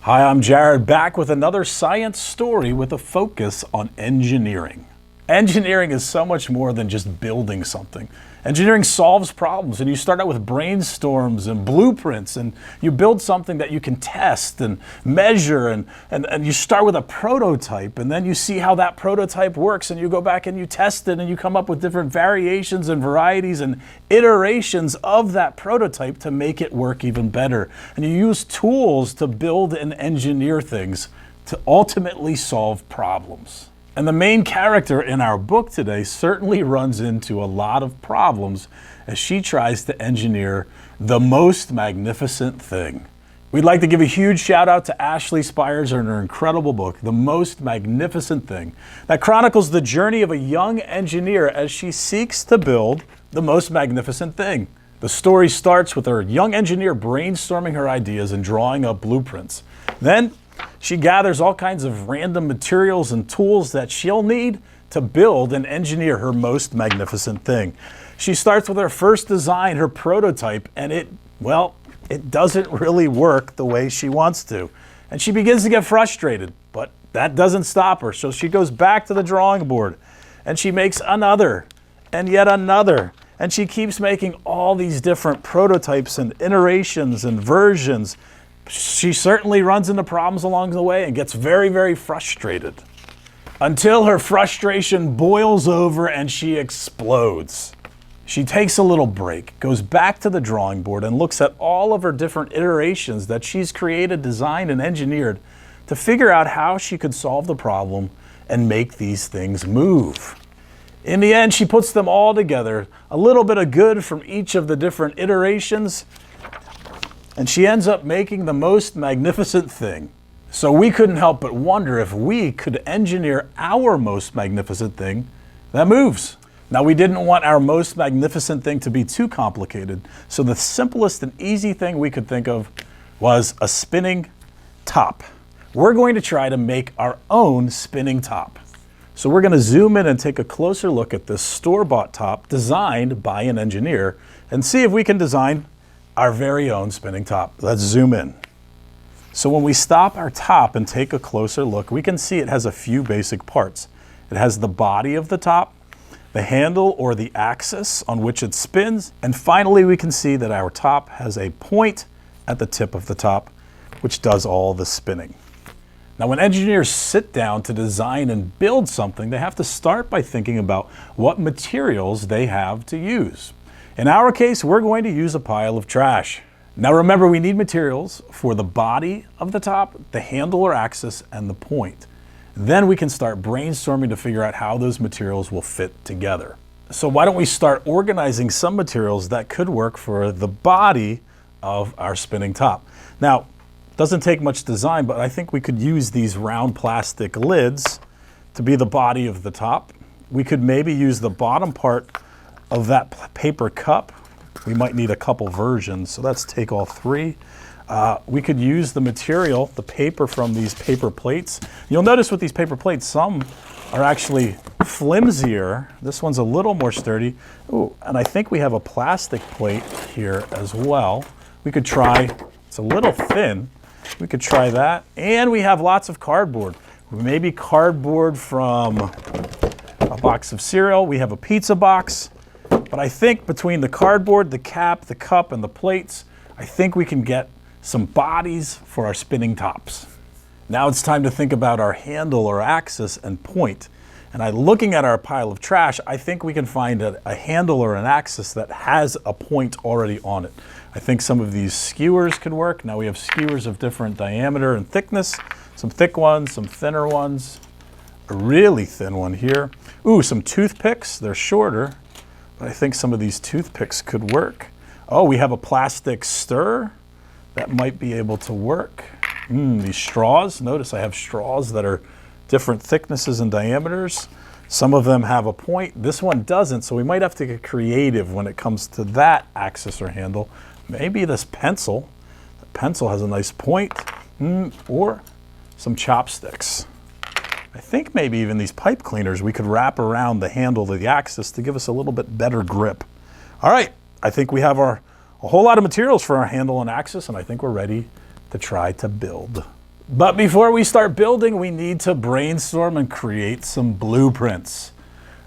Hi, I'm Jared, back with another science story with a focus on engineering. Engineering is so much more than just building something. Engineering solves problems, and you start out with brainstorms and blueprints, and you build something that you can test and measure, and you start with a prototype, and then you see how that prototype works, and you go back and you test it, and you come up with different variations and varieties and iterations of that prototype to make it work even better. And you use tools to build and engineer things to ultimately solve problems. And the main character in our book today certainly runs into a lot of problems as she tries to engineer the most magnificent thing. We'd like to give a huge shout out to Ashley Spires and her incredible book, The Most Magnificent Thing, that chronicles the journey of a young engineer as she seeks to build the most magnificent thing. The story starts with her young engineer brainstorming her ideas and drawing up blueprints. Then she gathers all kinds of random materials and tools that she'll need to build and engineer her most magnificent thing. She starts with her first design, her prototype, and it doesn't really work the way she wants to. And she begins to get frustrated, but that doesn't stop her. So she goes back to the drawing board and she makes another and yet another. And she keeps making all these different prototypes and iterations and versions. She certainly runs into problems along the way and gets very, very frustrated until her frustration boils over and she explodes. She takes a little break, goes back to the drawing board and looks at all of her different iterations that she's created, designed, and engineered to figure out how she could solve the problem and make these things move. In the end, she puts them all together, a little bit of good from each of the different iterations, and she ends up making the most magnificent thing. So we couldn't help but wonder if we could engineer our most magnificent thing that moves. Now, we didn't want our most magnificent thing to be too complicated, so the simplest and easy thing we could think of was a spinning top. We're going to try to make our own spinning top. So we're going to zoom in and take a closer look at this store-bought top designed by an engineer and see if we can design our very own spinning top. Let's zoom in. So when we stop our top and take a closer look, we can see it has a few basic parts. It has the body of the top, the handle or the axis on which it spins, and finally we can see that our top has a point at the tip of the top, which does all the spinning. Now, when engineers sit down to design and build something, they have to start by thinking about what materials they have to use. In our case, we're going to use a pile of trash. Now remember, we need materials for the body of the top, the handle or axis, and the point. Then we can start brainstorming to figure out how those materials will fit together. So why don't we start organizing some materials that could work for the body of our spinning top. Now, it doesn't take much design, but I think we could use these round plastic lids to be the body of the top. We could maybe use the bottom part of that paper cup. We might need a couple versions, so let's take all three. We could use the material, the paper from these paper plates. You'll notice with these paper plates, some are actually flimsier. This one's a little more sturdy. Ooh, and I think we have a plastic plate here as well. We could try, it's a little thin. We could try that. And we have lots of cardboard. Maybe cardboard from a box of cereal. We have a pizza box. But I think between the cardboard, the cap, the cup, and the plates, I think we can get some bodies for our spinning tops. Now it's time to think about our handle or axis and point. And looking at our pile of trash, I think we can find a handle or an axis that has a point already on it. I think some of these skewers could work. Now we have skewers of different diameter and thickness, some thick ones, some thinner ones, a really thin one here. Ooh, some toothpicks, they're shorter. I think some of these toothpicks could work. Oh, we have a plastic stir that might be able to work. These straws, notice I have straws that are different thicknesses and diameters. Some of them have a point. This one doesn't, so we might have to get creative when it comes to that axis or handle. Maybe this pencil. The pencil has a nice point, or some chopsticks. I think maybe even these pipe cleaners we could wrap around the handle of the axis to give us a little bit better grip. All right, I think we have a whole lot of materials for our handle and axis, and I think we're ready to try to build. But before we start building, we need to brainstorm and create some blueprints.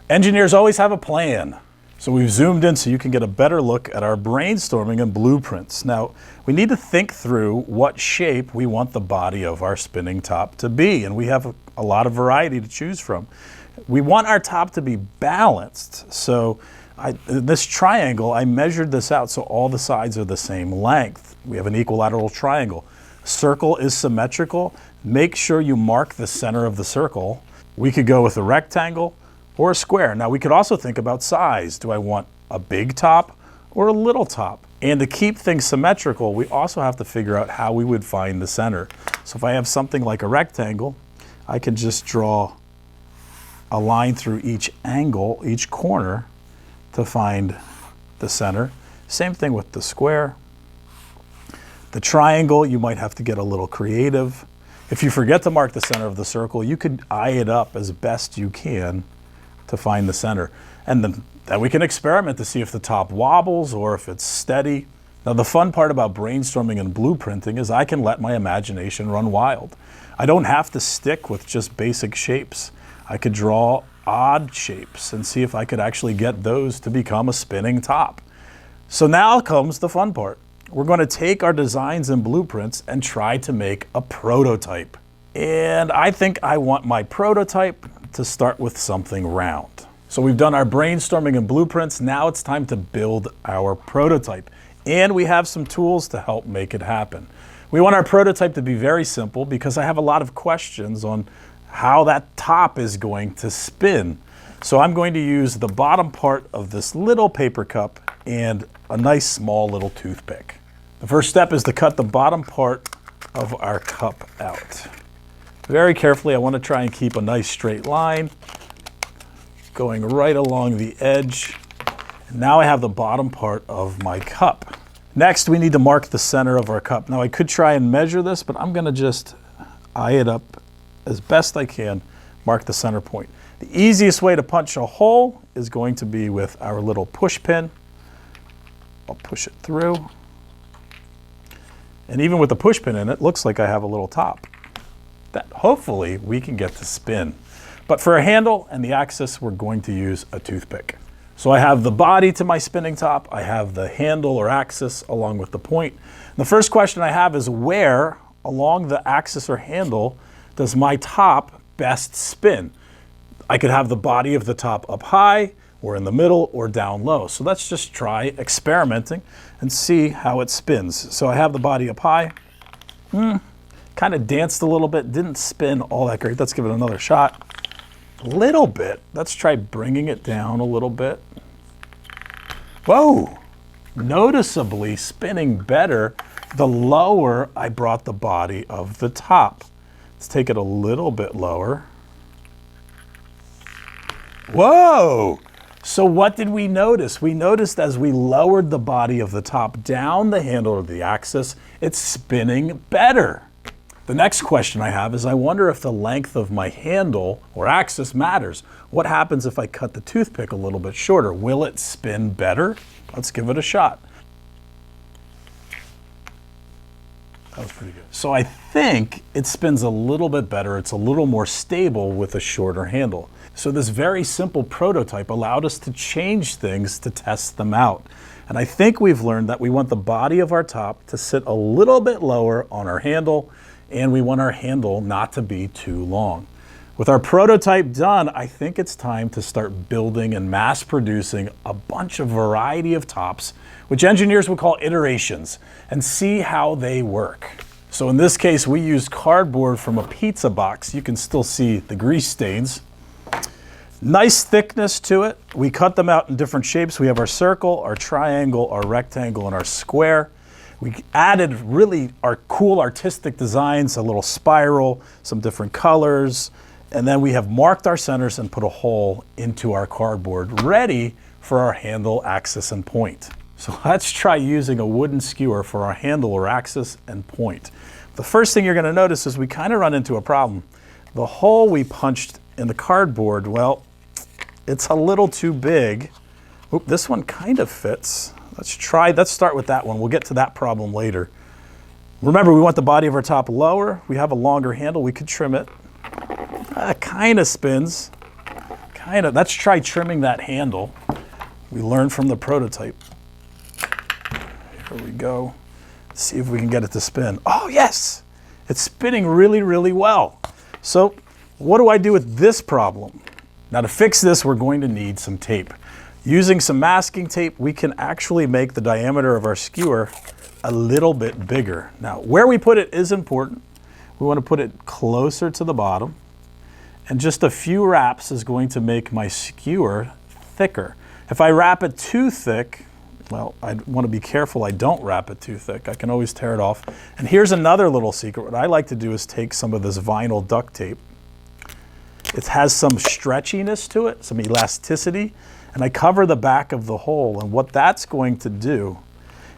Engineers always have a plan. So we've zoomed in so you can get a better look at our brainstorming and blueprints. Now, we need to think through what shape we want the body of our spinning top to be, and we have a lot of variety to choose from. We want our top to be balanced. So this triangle, I measured this out so all the sides are the same length. We have an equilateral triangle. Circle is symmetrical. Make sure you mark the center of the circle. We could go with a rectangle or a square. Now we could also think about size. Do I want a big top or a little top? And to keep things symmetrical, we also have to figure out how we would find the center. So if I have something like a rectangle, I can just draw a line through each angle, each corner, to find the center. Same thing with the square. The triangle, you might have to get a little creative. If you forget to mark the center of the circle, you could eye it up as best you can to find the center. And then we can experiment to see if the top wobbles or if it's steady. Now the fun part about brainstorming and blueprinting is I can let my imagination run wild. I don't have to stick with just basic shapes. I could draw odd shapes and see if I could actually get those to become a spinning top. So now comes the fun part. We're going to take our designs and blueprints and try to make a prototype. And I think I want my prototype to start with something round. So we've done our brainstorming and blueprints. Now it's time to build our prototype. And we have some tools to help make it happen. We want our prototype to be very simple because I have a lot of questions on how that top is going to spin. So I'm going to use the bottom part of this little paper cup and a nice small little toothpick. The first step is to cut the bottom part of our cup out. Very carefully, I want to try and keep a nice straight line going right along the edge. And now I have the bottom part of my cup. Next, we need to mark the center of our cup. Now I could try and measure this, but I'm going to just eye it up as best I can, mark the center point. The easiest way to punch a hole is going to be with our little push pin. I'll push it through. And even with the push pin in it, looks like I have a little top that hopefully we can get to spin. But for a handle and the axis, we're going to use a toothpick. So I have the body to my spinning top. I have the handle or axis along with the point. The first question I have is where along the axis or handle does my top best spin? I could have the body of the top up high or in the middle or down low. So let's just try experimenting and see how it spins. So I have the body up high. Kind of danced a little bit, didn't spin all that great. Let's give it another shot. A little bit. Let's try bringing it down a little bit. Whoa! Noticeably spinning better the lower I brought the body of the top. Let's take it a little bit lower. Whoa! So what did we notice? We noticed as we lowered the body of the top down the handle of the axis, it's spinning better. The next question I have is I wonder if the length of my handle or axis matters. What happens if I cut the toothpick a little bit shorter? Will it spin better? Let's give it a shot. That was pretty good. So I think it spins a little bit better. It's a little more stable with a shorter handle. So this very simple prototype allowed us to change things to test them out. And I think we've learned that we want the body of our top to sit a little bit lower on our handle, and we want our handle not to be too long. With our prototype done, I think it's time to start building and mass producing a bunch of variety of tops, which engineers would call iterations, and see how they work. So in this case, we used cardboard from a pizza box. You can still see the grease stains. Nice thickness to it. We cut them out in different shapes. We have our circle, our triangle, our rectangle, and our square. We added really our cool artistic designs, a little spiral, some different colors, and then we have marked our centers and put a hole into our cardboard, ready for our handle, axis, and point. So let's try using a wooden skewer for our handle or axis and point. The first thing you're going to notice is we kind of run into a problem. The hole we punched in the cardboard, well, it's a little too big. Oop, this one kind of fits. Let's start with that one. We'll get to that problem later. Remember, we want the body of our top lower. We have a longer handle. We could trim it. Kind of spins. Kind of. Let's try trimming that handle. We learned from the prototype. Here we go. Let's see if we can get it to spin. Oh, yes. It's spinning really, really well. So what do I do with this problem? Now, to fix this, we're going to need some tape. Using some masking tape, we can actually make the diameter of our skewer a little bit bigger. Now, where we put it is important. We want to put it closer to the bottom. And just a few wraps is going to make my skewer thicker. If I wrap it too thick, well, I want to be careful I don't wrap it too thick. I can always tear it off. And here's another little secret. What I like to do is take some of this vinyl duct tape. It has some stretchiness to it, some elasticity, and I cover the back of the hole. And what that's going to do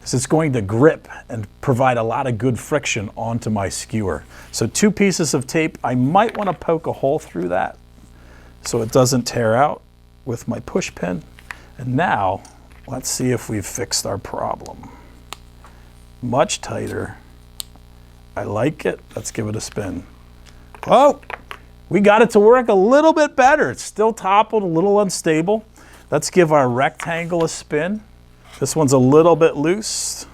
is it's going to grip and provide a lot of good friction onto my skewer. So 2 pieces of tape, I might want to poke a hole through that so it doesn't tear out with my push pin. And now, let's see if we've fixed our problem. Much tighter. I like it. Let's give it a spin. Oh, we got it to work a little bit better. It's still toppled, a little unstable. Let's give our rectangle a spin. This one's a little bit loose.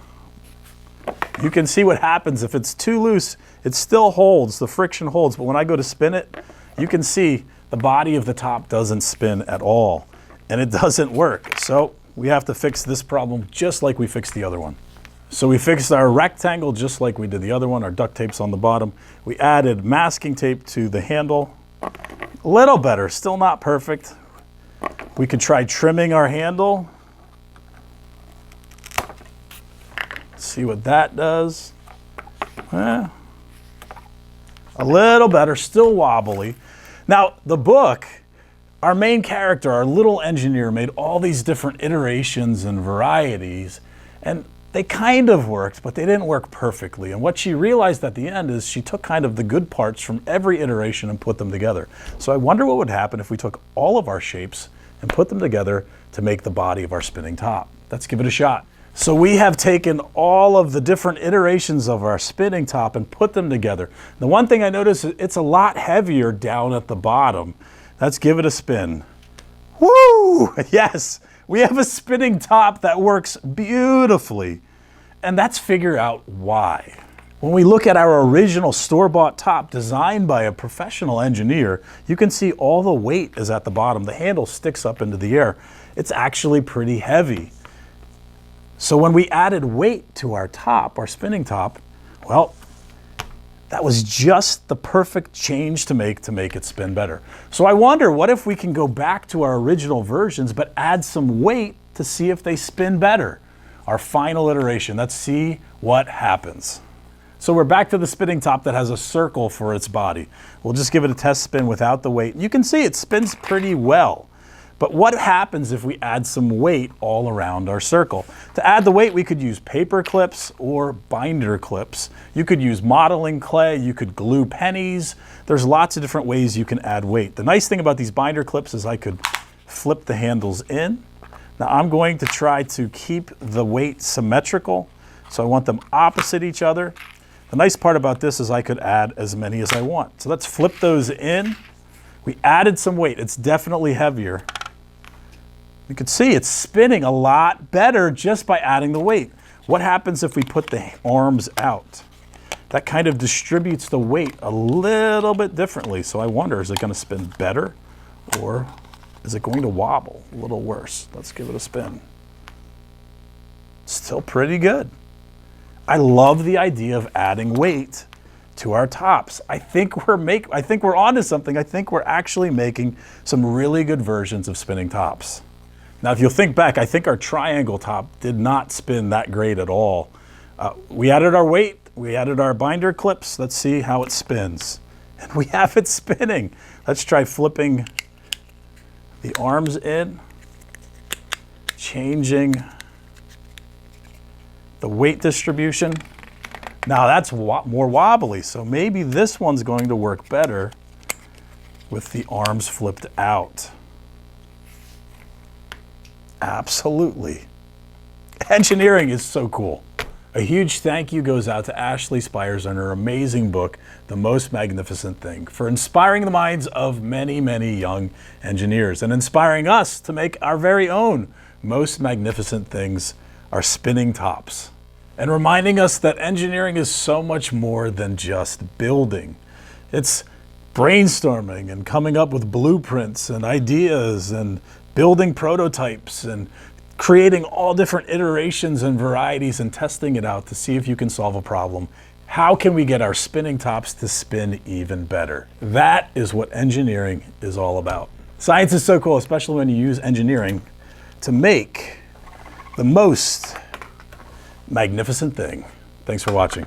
You can see what happens if it's too loose. It still holds, the friction holds, but when I go to spin it, you can see the body of the top doesn't spin at all, and it doesn't work. So we have to fix this problem just like we fixed the other one. So we fixed our rectangle just like we did the other one. Our duct tape's on the bottom. We added masking tape to the handle. A little better, still not perfect. We could try trimming our handle. See what that does. A little better, still wobbly. Now, the book, our main character, our little engineer, made all these different iterations and varieties, and they kind of worked, but they didn't work perfectly. And what she realized at the end is she took kind of the good parts from every iteration and put them together. So I wonder what would happen if we took all of our shapes and put them together to make the body of our spinning top. Let's give it a shot. So we have taken all of the different iterations of our spinning top and put them together. The one thing I noticed is it's a lot heavier down at the bottom. Let's give it a spin. Woo! Yes, we have a spinning top that works beautifully. And let's figure out why. When we look at our original store-bought top designed by a professional engineer, you can see all the weight is at the bottom. The handle sticks up into the air. It's actually pretty heavy. So when we added weight to our top, our spinning top, well, that was just the perfect change to make it spin better. So I wonder, what if we can go back to our original versions but add some weight to see if they spin better? Our final iteration. Let's see what happens. So we're back to the spinning top that has a circle for its body. We'll just give it a test spin without the weight. You can see it spins pretty well. But what happens if we add some weight all around our circle? To add the weight, we could use paper clips or binder clips. You could use modeling clay, you could glue pennies. There's lots of different ways you can add weight. The nice thing about these binder clips is I could flip the handles in. Now I'm going to try to keep the weight symmetrical, so I want them opposite each other. The nice part about this is I could add as many as I want. So let's flip those in. We added some weight. It's definitely heavier. You can see it's spinning a lot better just by adding the weight. What happens if we put the arms out? That kind of distributes the weight a little bit differently. So I wonder, is it going to spin better or is it going to wobble a little worse? Let's give it a spin. Still pretty good. I love the idea of adding weight to our tops. I think we're onto something. I think we're actually making some really good versions of spinning tops. Now, if you'll think back, I think our triangle top did not spin that great at all. We added our weight, we added our binder clips. Let's see how it spins. And we have it spinning. Let's try flipping the arms in, changing the weight distribution. Now that's more wobbly, so maybe this one's going to work better with the arms flipped out. Absolutely. Engineering is so cool. A huge thank you goes out to Ashley Spires on her amazing book, The Most Magnificent Thing, for inspiring the minds of many, many young engineers and inspiring us to make our very own most magnificent things, our spinning tops, and reminding us that engineering is so much more than just building. It's brainstorming and coming up with blueprints and ideas and building prototypes and creating all different iterations and varieties and testing it out to see if you can solve a problem. How can we get our spinning tops to spin even better? That is what engineering is all about. Science is so cool, especially when you use engineering to make the most magnificent thing. Thanks for watching.